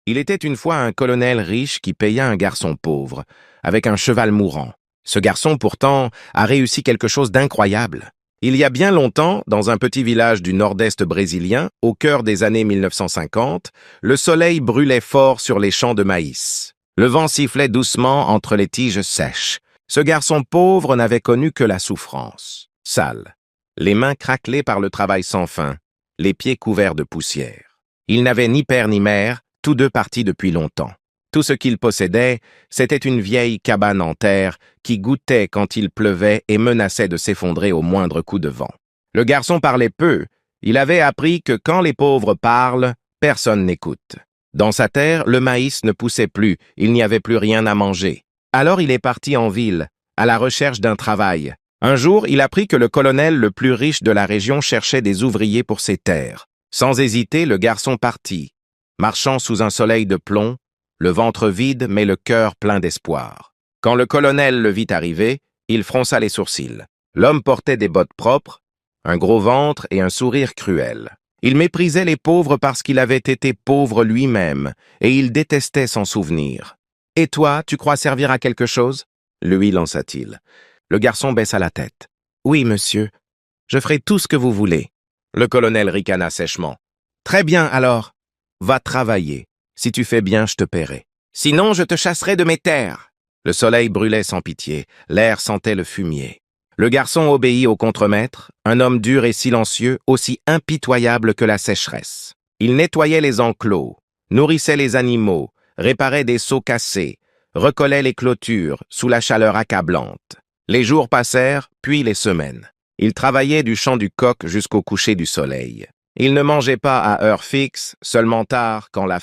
Il était une fois un colonel riche qui paya un garçon pauvre, avec un cheval mourant. Ce garçon, pourtant, a réussi quelque chose d'incroyable. Il y a bien longtemps, dans un petit village du nord-est brésilien, au cœur des années 1950, le soleil brûlait fort sur les champs de maïs. Le vent sifflait doucement entre les tiges sèches. Ce garçon pauvre n'avait connu que la souffrance. Sale, les mains craquelées par le travail sans fin, les pieds couverts de poussière. Il n'avait ni père ni mère, tous deux partis depuis longtemps. Tout ce qu'il possédait, c'était une vieille cabane en terre qui goûtait quand il pleuvait et menaçait de s'effondrer au moindre coup de vent. Le garçon parlait peu. Il avait appris que quand les pauvres parlent, personne n'écoute. Dans sa terre, le maïs ne poussait plus, il n'y avait plus rien à manger. Alors il est parti en ville, à la recherche d'un travail. Un jour, il apprit que le colonel le plus riche de la région cherchait des ouvriers pour ses terres. Sans hésiter, le garçon partit, marchant sous un soleil de plomb, le ventre vide mais le cœur plein d'espoir. Quand le colonel le vit arriver, il fronça les sourcils. L'homme portait des bottes propres, un gros ventre et un sourire cruel. Il méprisait les pauvres parce qu'il avait été pauvre lui-même, et il détestait s'en souvenir. « Et toi, tu crois servir à quelque chose ?» lui lança-t-il. Le garçon baissa la tête. « Oui, monsieur, je ferai tout ce que vous voulez. » Le colonel ricana sèchement. « Très bien, alors, va travailler. Si tu fais bien, je te paierai. Sinon, je te chasserai de mes terres. » Le soleil brûlait sans pitié, l'air sentait le fumier. Le garçon obéit au contremaître, un homme dur et silencieux, aussi impitoyable que la sécheresse. Il nettoyait les enclos, nourrissait les animaux, réparait des seaux cassés, recollait les clôtures sous la chaleur accablante. Les jours passèrent, puis les semaines. Il travaillait du chant du coq jusqu'au coucher du soleil. Il ne mangeait pas à heure fixe, seulement tard, quand la